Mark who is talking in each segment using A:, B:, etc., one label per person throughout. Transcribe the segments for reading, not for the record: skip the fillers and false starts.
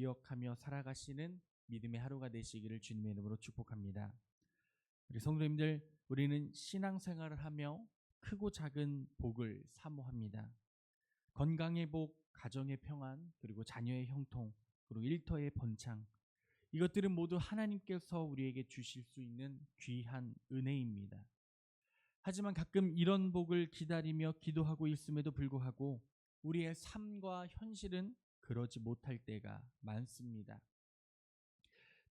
A: 기억하며 살아가시는 믿음의 하루가 되시기를 주님의 이름으로 축복합니다. 우리 성도님들, 우리는 신앙생활을 하며 크고 작은 복을 사모합니다. 건강의 복, 가정의 평안, 그리고 자녀의 형통, 그리고 일터의 번창, 이것들은 모두 하나님께서 우리에게 주실 수 있는 귀한 은혜입니다. 하지만 가끔 이런 복을 기다리며 기도하고 있음에도 불구하고 우리의 삶과 현실은 그러지 못할 때가 많습니다.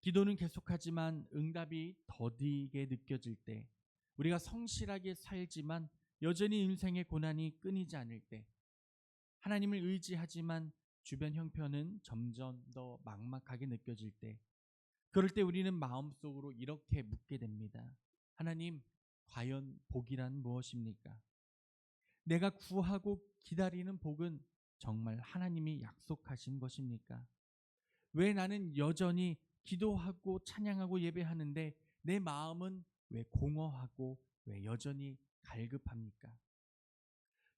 A: 기도는 계속하지만 응답이 더디게 느껴질 때, 우리가 성실하게 살지만 여전히 인생의 고난이 끊이지 않을 때, 하나님을 의지하지만 주변 형편은 점점 더 막막하게 느껴질 때, 그럴 때 우리는 마음속으로 이렇게 묻게 됩니다. 하나님, 과연 복이란 무엇입니까? 내가 구하고 기다리는 복은 정말 하나님이 약속하신 것입니까? 왜 나는 여전히 기도하고 찬양하고 예배하는데 내 마음은 왜 공허하고 왜 여전히 갈급합니까?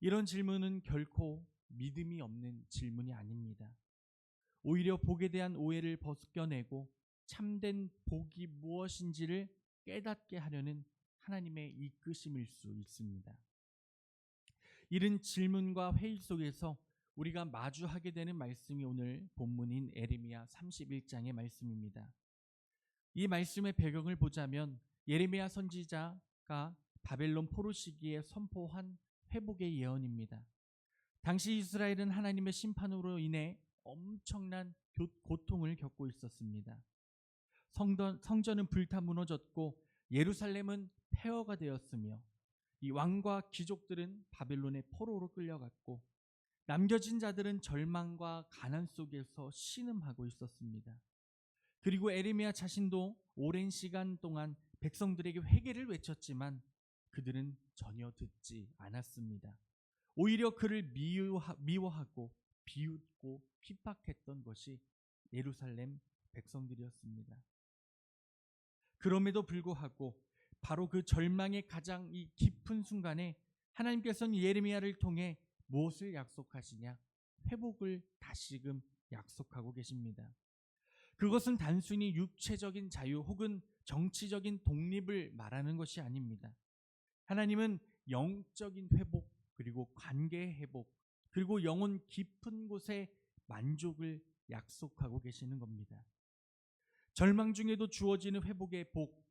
A: 이런 질문은 결코 믿음이 없는 질문이 아닙니다. 오히려 복에 대한 오해를 벗겨내고 참된 복이 무엇인지를 깨닫게 하려는 하나님의 이끄심일 수 있습니다. 이런 질문과 회의 속에서 우리가 마주하게 되는 말씀이 오늘 본문인 예레미야 31장의 말씀입니다. 이 말씀의 배경을 보자면 예레미야 선지자가 바벨론 포로 시기에 선포한 회복의 예언입니다. 당시 이스라엘은 하나님의 심판으로 인해 엄청난 고통을 겪고 있었습니다. 성전은 불타 무너졌고 예루살렘은 폐허가 되었으며 이 왕과 귀족들은 바벨론의 포로로 끌려갔고 남겨진 자들은 절망과 가난 속에서 신음하고 있었습니다. 그리고 예레미야 자신도 오랜 시간 동안 백성들에게 회개를 외쳤지만 그들은 전혀 듣지 않았습니다. 오히려 그를 미워하고 비웃고 핍박했던 것이 예루살렘 백성들이었습니다. 그럼에도 불구하고 바로 그 절망의 가장 이 깊은 순간에 하나님께서는 예레미야를 통해 무엇을 약속하시냐? 회복을 다시금 약속하고 계십니다. 그것은 단순히 육체적인 자유 혹은 정치적인 독립을 말하는 것이 아닙니다. 하나님은 영적인 회복, 그리고 관계의 회복, 그리고 영혼 깊은 곳에 만족을 약속하고 계시는 겁니다. 절망 중에도 주어지는 회복의 복,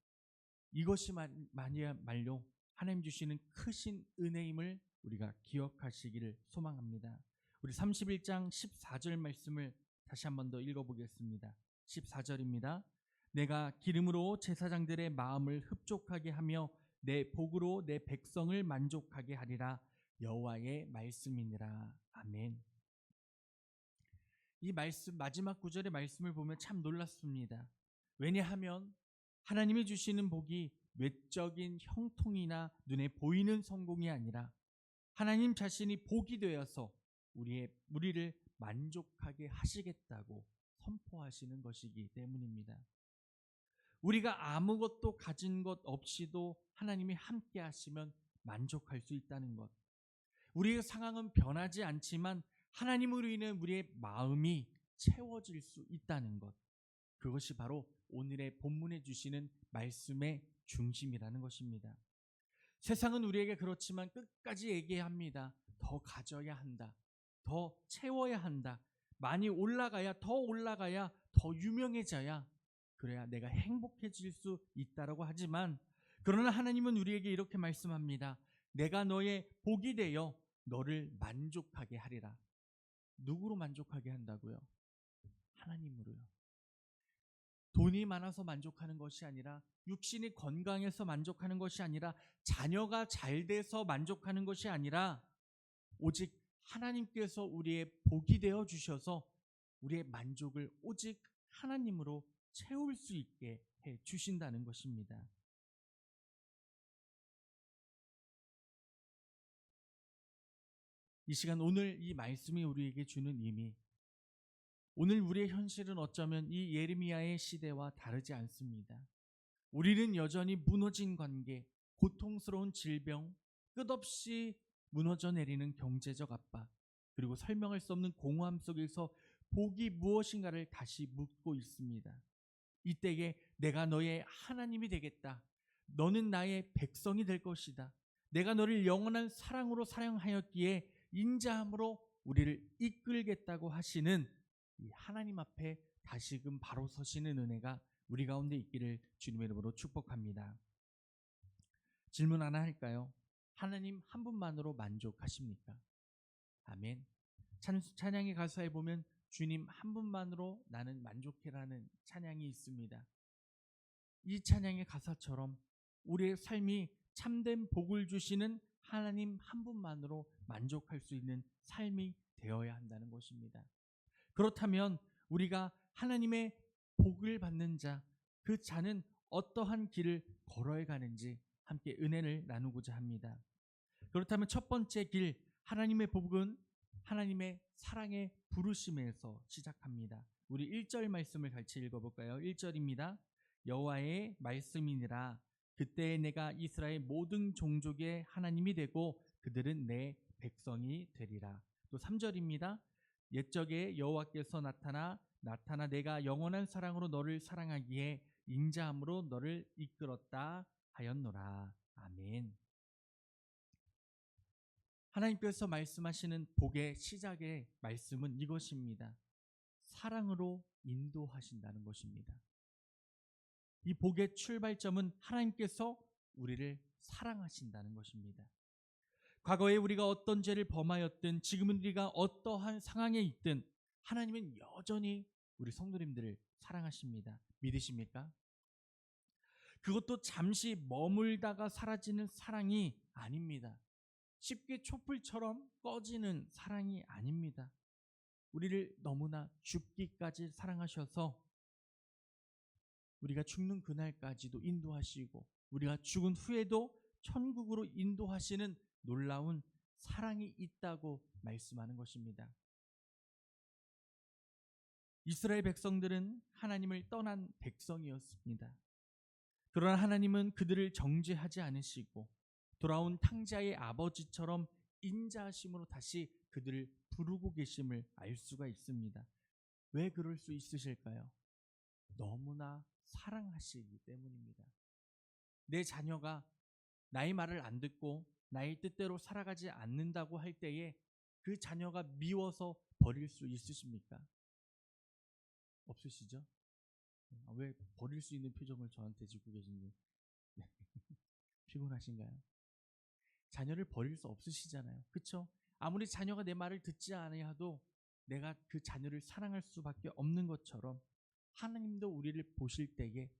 A: 이것이 말로 하나님 주시는 크신 은혜임을 우리가 기억하시기를 소망합니다. 우리 31장 14절 말씀을 다시 한 번 더 읽어보겠습니다. 14절입니다. 내가 기름으로 제사장들의 마음을 흡족하게 하며 내 복으로 내 백성을 만족하게 하리라. 여호와의 말씀이니라. 아멘. 이 말씀, 마지막 구절의 말씀을 보면 참 놀랐습니다. 왜냐하면 하나님이 주시는 복이 외적인 형통이나 눈에 보이는 성공이 아니라 하나님 자신이 복이 되어서 우리를 만족하게 하시겠다고 선포하시는 것이기 때문입니다. 우리가 아무것도 가진 것 없이도 하나님이 함께 하시면 만족할 수 있다는 것. 우리의 상황은 변하지 않지만 하나님으로 인해 우리의 마음이 채워질 수 있다는 것. 그것이 바로 오늘의 본문에 주시는 말씀의 중심이라는 것입니다. 세상은 우리에게 그렇지만 끝까지 얘기합니다. 더 가져야 한다. 더 채워야 한다. 많이 올라가야, 더 올라가야, 더 유명해져야, 그래야 내가 행복해질 수 있다라고 하지만, 그러나 하나님은 우리에게 이렇게 말씀합니다. 내가 너의 복이 되어 너를 만족하게 하리라. 누구로 만족하게 한다고요? 하나님으로요. 돈이 많아서 만족하는 것이 아니라, 육신이 건강해서 만족하는 것이 아니라, 자녀가 잘 돼서 만족하는 것이 아니라, 오직 하나님께서 우리의 복이 되어 주셔서 우리의 만족을 오직 하나님으로 채울 수 있게 해 주신다는 것입니다. 이 시간 오늘 이 말씀이 우리에게 주는 의미, 오늘 우리의 현실은 어쩌면 이 예레미야의 시대와 다르지 않습니다. 우리는 여전히 무너진 관계, 고통스러운 질병, 끝없이 무너져 내리는 경제적 압박, 그리고 설명할 수 없는 공허함 속에서 복이 무엇인가를 다시 묻고 있습니다. 이때에 내가 너의 하나님이 되겠다. 너는 나의 백성이 될 것이다. 내가 너를 영원한 사랑으로 사랑하였기에 인자함으로 우리를 이끌겠다고 하시는 이 하나님 앞에 다시금 바로 서시는 은혜가 우리 가운데 있기를 주님의 이름으로 축복합니다. 질문 하나 할까요? 하나님 한 분만으로 만족하십니까? 아멘. 찬양의 가사에 보면 주님 한 분만으로 나는 만족해라는 찬양이 있습니다. 이 찬양의 가사처럼 우리의 삶이 참된 복을 주시는 하나님 한 분만으로 만족할 수 있는 삶이 되어야 한다는 것입니다. 그렇다면 우리가 하나님의 복을 받는 자, 그 자는 어떠한 길을 걸어야 가는지 함께 은혜를 나누고자 합니다. 그렇다면 첫 번째 길, 하나님의 복은 하나님의 사랑의 부르심에서 시작합니다. 우리 1절 말씀을 같이 읽어볼까요? 1절입니다. 여호와의 말씀이니라. 그때 내가 이스라엘 모든 종족의 하나님이 되고 그들은 내 백성이 되리라. 또 3절입니다. 옛적에 여호와께서 나타나 내가 영원한 사랑으로 너를 사랑하기에 인자함으로 너를 이끌었다 하였노라. 아멘. 하나님께서 말씀하시는 복의 시작의 말씀은 이것입니다. 사랑으로 인도하신다는 것입니다. 이 복의 출발점은 하나님께서 우리를 사랑하신다는 것입니다. 과거에 우리가 어떤 죄를 범하였든 지금은 우리가 어떠한 상황에 있든 하나님은 여전히 우리 성도님들을 사랑하십니다. 믿으십니까? 그것도 잠시 머물다가 사라지는 사랑이 아닙니다. 쉽게 촛불처럼 꺼지는 사랑이 아닙니다. 우리를 너무나 죽기까지 사랑하셔서 우리가 죽는 그날까지도 인도하시고 우리가 죽은 후에도 천국으로 인도하시는 놀라운 사랑이 있다고 말씀하는 것입니다. 이스라엘 백성들은 하나님을 떠난 백성이었습니다. 그러나 하나님은 그들을 정죄하지 않으시고 돌아온 탕자의 아버지처럼 인자하심으로 다시 그들을 부르고 계심을 알 수가 있습니다. 왜 그럴 수 있으실까요? 너무나 사랑하시기 때문입니다. 내 자녀가 나의 말을 안 듣고 나의 뜻대로 살아가지 않는다고 할 때에 그 자녀가 미워서 버릴 수 있으십니까? 없으시죠? 왜 버릴 수 있는 표정을 저한테 짓고 계신지 피곤하신가요? 자녀를 버릴 수 없으시잖아요. 그렇죠? 아무리 자녀가 내 말을 듣지 않아도 내가 그 자녀를 사랑할 수밖에 없는 것처럼 하나님도 우리를 보실 때에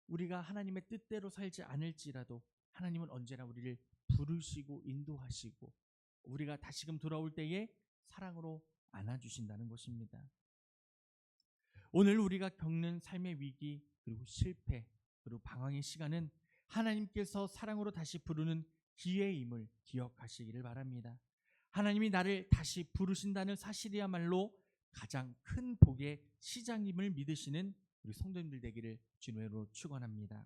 A: 우리가 하나님의 뜻대로 살지 않을지라도 하나님은 언제나 우리를 부르시고 인도하시고 우리가 다시금 돌아올 때에 사랑으로 안아주신다는 것입니다. 오늘 우리가 겪는 삶의 위기 그리고 실패 그리고 방황의 시간은 하나님께서 사랑으로 다시 부르는 기회임을 기억하시기를 바랍니다. 하나님이 나를 다시 부르신다는 사실이야말로 가장 큰 복의 시작임을 믿으시는 우리 성도님들 되기를 주님으로 축원합니다.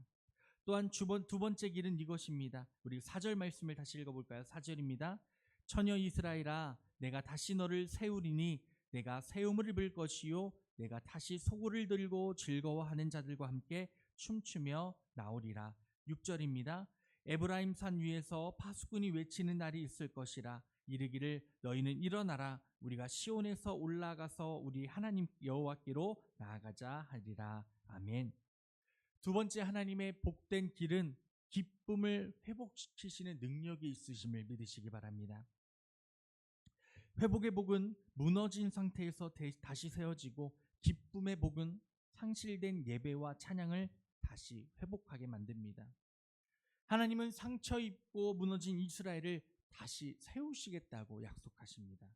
A: 또한 두 번째 길은 이것입니다. 우리 4절 말씀을 다시 읽어볼까요? 4절입니다. 처녀 이스라엘아 내가 다시 너를 세우리니 내가 세움을 입을 것이요 내가 다시 소고를 들고 즐거워하는 자들과 함께 춤추며 나오리라. 6절입니다. 에브라임 산 위에서 파수꾼이 외치는 날이 있을 것이라. 이르기를 너희는 일어나라 우리가 시온에서 올라가서 우리 하나님 여호와께로 나아가자 하리라. 아멘. 두 번째 하나님의 복된 길은 기쁨을 회복시키시는 능력이 있으심을 믿으시기 바랍니다. 회복의 복은 무너진 상태에서 다시 세워지고 기쁨의 복은 상실된 예배와 찬양을 다시 회복하게 만듭니다. 하나님은 상처 입고 무너진 이스라엘을 다시 세우시겠다고 약속하십니다.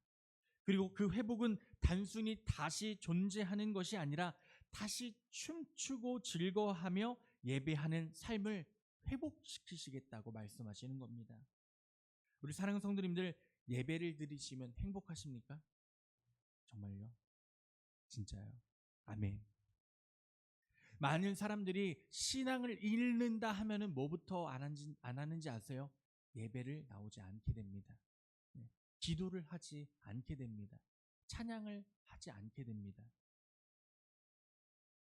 A: 그리고 그 회복은 단순히 다시 존재하는 것이 아니라 다시 춤추고 즐거워하며 예배하는 삶을 회복시키시겠다고 말씀하시는 겁니다. 우리 사랑하는 성도님들 예배를 드리시면 행복하십니까? 정말요? 진짜요? 아멘. 많은 사람들이 신앙을 잃는다 하면은 뭐부터 안 하는지 아세요? 예배를 나오지 않게 됩니다. 기도를 하지 않게 됩니다. 찬양을 하지 않게 됩니다.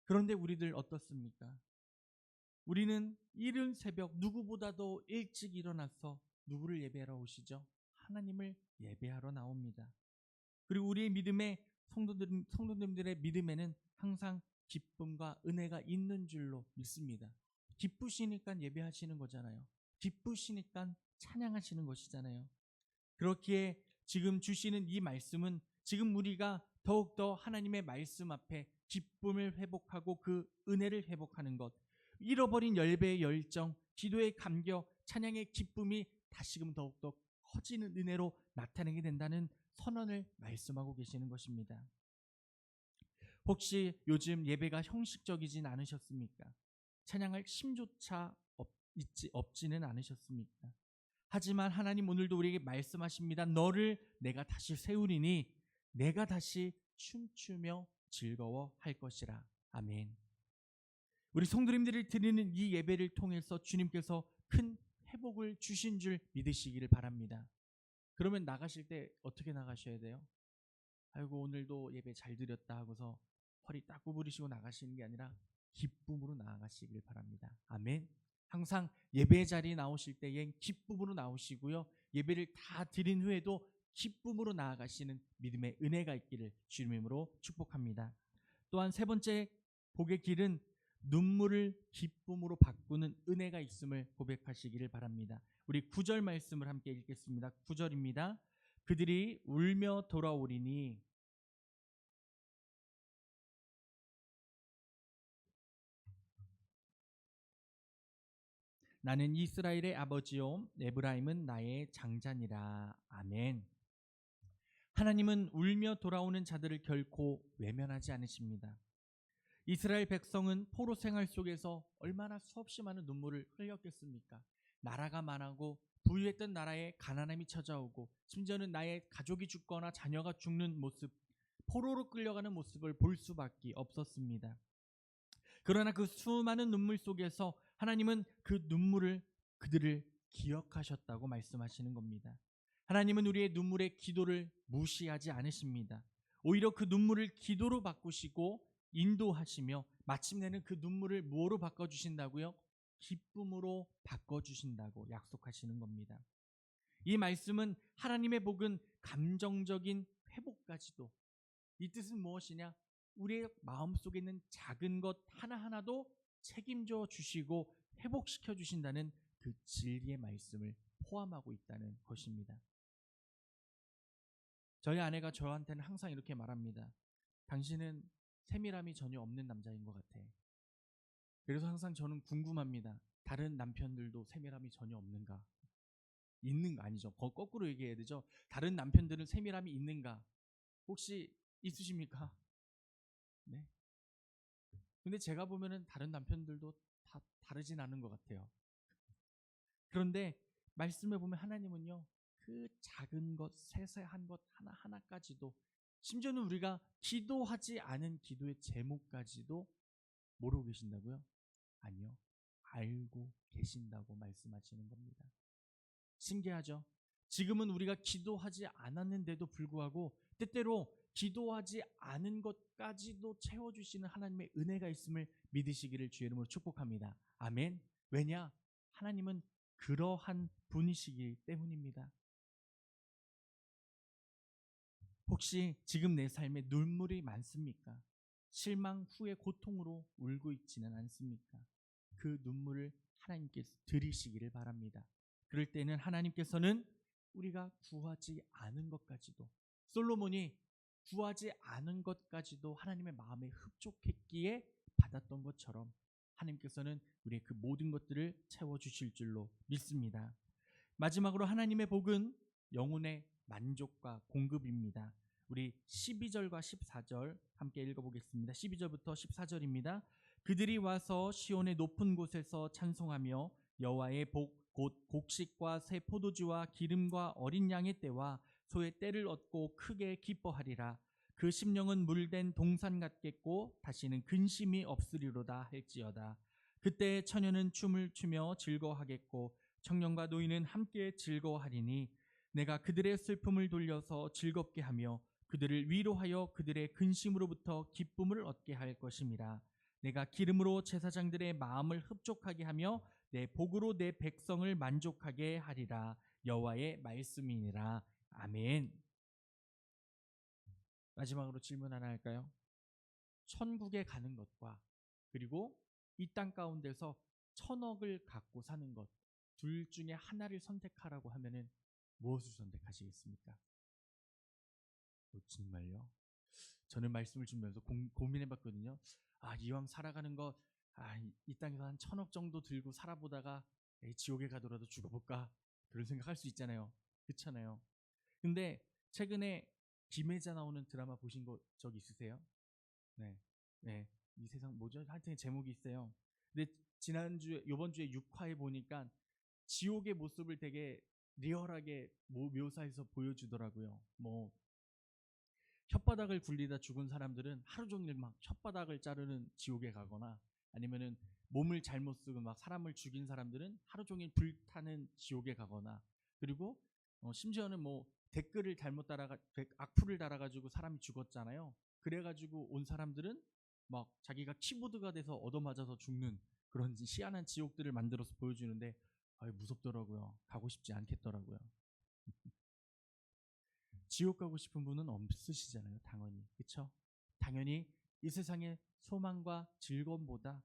A: 그런데 우리들 어떻습니까? 우리는 이른 새벽 누구보다도 일찍 일어나서 누구를 예배하러 오시죠? 하나님을 예배하러 나옵니다. 그리고 우리의 믿음에 성도님들의 믿음에는 항상 기쁨과 은혜가 있는 줄로 믿습니다. 기쁘시니까 예배하시는 거잖아요. 기쁘시니까 찬양하시는 것이잖아요. 그렇기에 지금 주시는 이 말씀은 지금 우리가 더욱더 하나님의 말씀 앞에 기쁨을 회복하고 그 은혜를 회복하는 것, 잃어버린 열배의 열정, 기도의 감격, 찬양의 기쁨이 다시금 더욱더 커지는 은혜로 나타내게 된다는 선언을 말씀하고 계시는 것입니다. 혹시 요즘 예배가 형식적이진 않으셨습니까? 찬양할 심조차 없지는 않으셨습니까? 하지만 하나님 오늘도 우리에게 말씀하십니다. 너를 내가 다시 세우리니 내가 다시 춤추며 즐거워할 것이라. 아멘. 우리 성도님들이 드리는 이 예배를 통해서 주님께서 큰 회복을 주신 줄 믿으시기를 바랍니다. 그러면 나가실 때 어떻게 나가셔야 돼요? 아이고 오늘도 예배 잘 드렸다 하고서 허리 딱 구부리시고 나가시는 게 아니라 기쁨으로 나아가시길 바랍니다. 아멘. 항상 예배 자리에 나오실 때엔 기쁨으로 나오시고요. 예배를 다 드린 후에도 기쁨으로 나아가시는 믿음의 은혜가 있기를 주님의 이름으로 축복합니다. 또한 세 번째 복의 길은 눈물을 기쁨으로 바꾸는 은혜가 있음을 고백하시기를 바랍니다. 우리 9절 말씀을 함께 읽겠습니다. 9절입니다. 그들이 울며 돌아오리니 나는 이스라엘의 아버지요 에브라임은 나의 장자니라. 아멘. 하나님은 울며 돌아오는 자들을 결코 외면하지 않으십니다. 이스라엘 백성은 포로 생활 속에서 얼마나 수없이 많은 눈물을 흘렸겠습니까? 나라가 망하고 부유했던 나라에 가난함이 찾아오고 심지어는 나의 가족이 죽거나 자녀가 죽는 모습, 포로로 끌려가는 모습을 볼 수밖에 없었습니다. 그러나 그 수많은 눈물 속에서 하나님은 그 눈물을 그들을 기억하셨다고 말씀하시는 겁니다. 하나님은 우리의 눈물의 기도를 무시하지 않으십니다. 오히려 그 눈물을 기도로 바꾸시고 인도하시며 마침내는 그 눈물을 무엇으로 바꿔주신다고요? 기쁨으로 바꿔주신다고 약속하시는 겁니다. 이 말씀은 하나님의 복은 감정적인 회복까지도, 이 뜻은 무엇이냐? 우리의 마음속에 있는 작은 것 하나하나도 책임져 주시고 회복시켜 주신다는 그 진리의 말씀을 포함하고 있다는 것입니다. 저희 아내가 저한테는 항상 이렇게 말합니다. 당신은 세밀함이 전혀 없는 남자인 것 같아. 그래서 항상 저는 궁금합니다. 다른 남편들도 세밀함이 전혀 없는가? 있는 거 아니죠. 거꾸로 얘기해야 되죠. 다른 남편들은 세밀함이 있는가? 혹시 있으십니까? 네. 근데 제가 보면은 다른 남편들도 다 다르진 않은 것 같아요. 그런데 말씀에 보면 하나님은요, 그 작은 것, 세세한 것 하나하나까지도, 심지어는 우리가 기도하지 않은 기도의 제목까지도 모르고 계신다고요? 아니요. 알고 계신다고 말씀하시는 겁니다. 신기하죠? 지금은 우리가 기도하지 않았는데도 불구하고 때때로 기도하지 않은 것까지도 채워주시는 하나님의 은혜가 있음을 믿으시기를 주의 이름으로 축복합니다. 아멘. 왜냐? 하나님은 그러한 분이시기 때문입니다. 혹시 지금 내 삶에 눈물이 많습니까? 실망 후에 고통으로 울고 있지는 않습니까? 그 눈물을 하나님께서 들이시기를 바랍니다. 그럴 때는 하나님께서는 우리가 구하지 않은 것까지도, 솔로몬이 구하지 않은 것까지도 하나님의 마음에 흡족했기에 받았던 것처럼 하나님께서는 우리의 그 모든 것들을 채워주실 줄로 믿습니다. 마지막으로 하나님의 복은 영혼의 만족과 공급입니다. 우리 12절과 14절 함께 읽어보겠습니다. 12절부터 14절입니다. 그들이 와서 시온의 높은 곳에서 찬송하며 여호와의 복 곧 곡식과 새 포도주와 기름과 어린 양의 때와 소의 때를 얻고 크게 기뻐하리라. 그 심령은 물된 동산 같겠고 다시는 근심이 없으리로다 할지어다. 그때 처녀는 춤을 추며 즐거워하겠고 청년과 노인은 함께 즐거워하리니 내가 그들의 슬픔을 돌려서 즐겁게 하며 그들을 위로하여 그들의 근심으로부터 기쁨을 얻게 할 것임이라. 내가 기름으로 제사장들의 마음을 흡족하게 하며 내 복으로 내 백성을 만족하게 하리라. 여호와의 말씀이니라. 아멘. 마지막으로 질문 하나 할까요? 천국에 가는 것과 그리고 이 땅 가운데서 1,000억을 갖고 사는 것, 둘 중에 하나를 선택하라고 하면은 무엇을 선택하시겠습니까? 정말요? 저는 말씀을 주면서 고민해봤거든요. 이왕 살아가는 거, 이 땅에서 한 1,000억 정도 들고 살아보다가 지옥에 가더라도 죽어볼까? 그런 생각할 수 있잖아요. 그렇잖아요. 근데 최근에 김혜자 나오는 드라마 보신 적 있으세요? 네, 네. 이 세상 뭐죠? 하여튼 제목이 있어요. 근데 요번 주에 6화에 보니까 지옥의 모습을 되게 리얼하게 묘사해서 보여주더라고요. 뭐 혓바닥을 굴리다 죽은 사람들은 하루 종일 막 혓바닥을 자르는 지옥에 가거나, 아니면은 몸을 잘못 쓰고 막 사람을 죽인 사람들은 하루 종일 불타는 지옥에 가거나, 그리고 심지어는 뭐 댓글을 잘못 악플을 달아가지고 사람이 죽었잖아요. 그래가지고 온 사람들은 막 자기가 키보드가 돼서 얻어맞아서 죽는 그런 희한한 지옥들을 만들어서 보여주는데 무섭더라고요. 가고 싶지 않겠더라고요. 지옥 가고 싶은 분은 없으시잖아요. 당연히. 그렇죠? 당연히 이 세상의 소망과 즐거움보다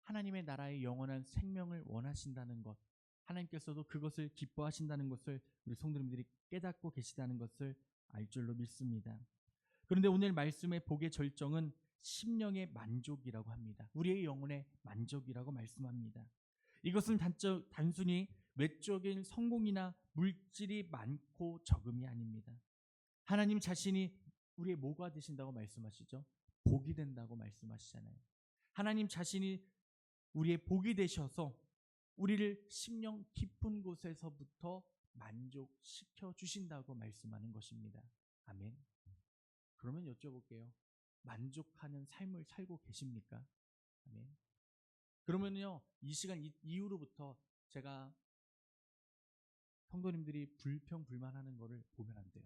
A: 하나님의 나라의 영원한 생명을 원하신다는 것, 하나님께서도 그것을 기뻐하신다는 것을 우리 성도님들이 깨닫고 계시다는 것을 알 줄로 믿습니다. 그런데 오늘 말씀의 복의 절정은 심령의 만족이라고 합니다. 우리의 영혼의 만족이라고 말씀합니다. 이것은 단순히 외적인 성공이나 물질이 많고 적음이 아닙니다. 하나님 자신이 우리의 뭐가 되신다고 말씀하시죠? 복이 된다고 말씀하시잖아요. 하나님 자신이 우리의 복이 되셔서 우리를 심령 깊은 곳에서부터 만족시켜 주신다고 말씀하는 것입니다. 아멘. 그러면 여쭤볼게요. 만족하는 삶을 살고 계십니까? 아멘. 그러면요, 이 시간 이후로부터 제가 성도님들이 불평불만하는 거를 보면 안 돼요.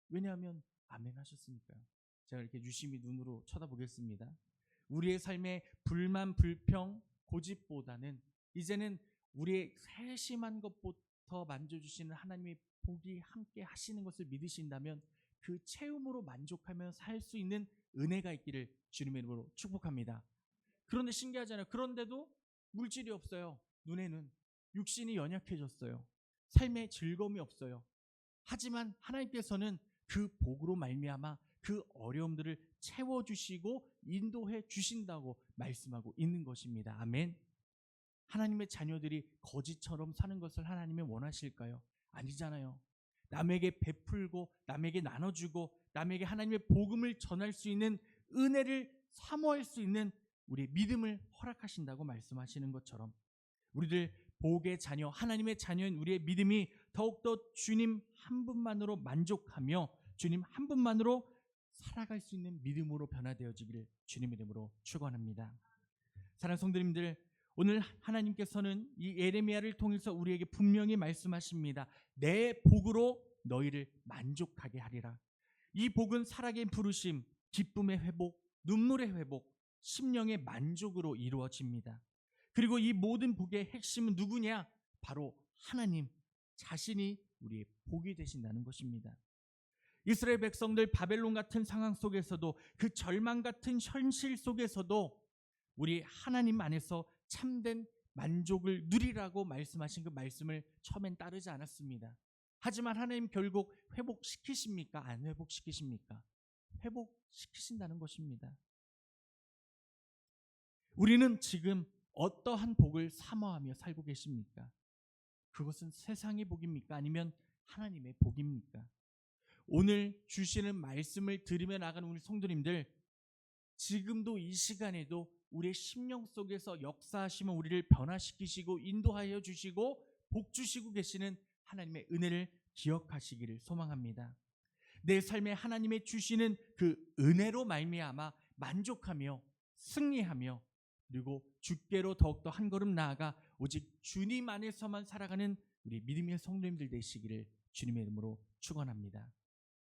A: 왜냐하면 아멘 하셨으니까요. 제가 이렇게 유심히 눈으로 쳐다보겠습니다. 우리의 삶의 불만, 불평, 고집보다는 이제는 우리의 세심한 것부터 만져주시는 하나님의 복이 함께 하시는 것을 믿으신다면 그 체험으로 만족하며 살 수 있는 은혜가 있기를 주님의 이름으로 축복합니다. 그런데 신기하잖아요. 그런데도 물질이 없어요. 눈에는 육신이 연약해졌어요. 삶에 즐거움이 없어요. 하지만 하나님께서는 그 복으로 말미암아 그 어려움들을 채워주시고 인도해 주신다고 말씀하고 있는 것입니다. 아멘. 하나님의 자녀들이 거지처럼 사는 것을 하나님이 원하실까요? 아니잖아요. 남에게 베풀고 남에게 나눠주고 남에게 하나님의 복음을 전할 수 있는 은혜를 사모할 수 있는 우리의 믿음을 허락하신다고 말씀하시는 것처럼 우리들 복의 자녀, 하나님의 자녀인 우리의 믿음이 더욱더 주님 한 분만으로 만족하며 주님 한 분만으로 살아갈 수 있는 믿음으로 변화되어지기를 주님의 이름으로 축원합니다. 사랑하는 성도님들, 오늘 하나님께서는 이 예레미야를 통해서 우리에게 분명히 말씀하십니다. 내 복으로 너희를 만족하게 하리라. 이 복은 살아계신 부르심, 기쁨의 회복, 눈물의 회복, 심령의 만족으로 이루어집니다. 그리고 이 모든 복의 핵심은 누구냐? 바로 하나님 자신이 우리의 복이 되신다는 것입니다. 이스라엘 백성들 바벨론 같은 상황 속에서도 그 절망 같은 현실 속에서도 우리 하나님 안에서 참된 만족을 누리라고 말씀하신 그 말씀을 처음엔 따르지 않았습니다. 하지만 하나님 결국 회복시키십니까? 안 회복시키십니까? 회복시키신다는 것입니다. 우리는 지금 어떠한 복을 사모하며 살고 계십니까? 그것은 세상의 복입니까? 아니면 하나님의 복입니까? 오늘 주시는 말씀을 들으며 나가는 우리 성도님들, 지금도 이 시간에도 우리의 심령 속에서 역사하시며 우리를 변화시키시고 인도하여 주시고 복 주시고 계시는 하나님의 은혜를 기억하시기를 소망합니다. 내 삶에 하나님의 주시는 그 은혜로 말미암아 만족하며 승리하며 그리고 주께로 더욱더 한 걸음 나아가 오직 주님 안에서만 살아가는 우리 믿음의 성도님들 되시기를 주님의 이름으로 축원합니다.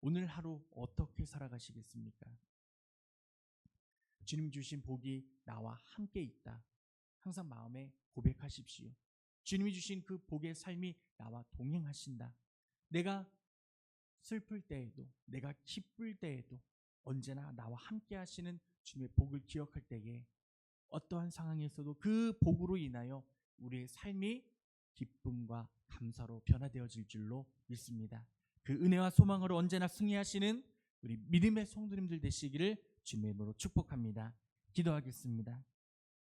A: 오늘 하루 어떻게 살아가시겠습니까? 주님 주신 복이 나와 함께 있다. 항상 마음에 고백하십시오. 주님이 주신 그 복의 삶이 나와 동행하신다. 내가 슬플 때에도, 내가 기쁠 때에도 언제나 나와 함께 하시는 주님의 복을 기억할 때에 어떠한 상황에서도 그 복으로 인하여 우리의 삶이 기쁨과 감사로 변화되어질 줄로 믿습니다. 그 은혜와 소망으로 언제나 승리하시는 우리 믿음의 성도님들 되시기를 주님의 이름으로 축복합니다. 기도하겠습니다.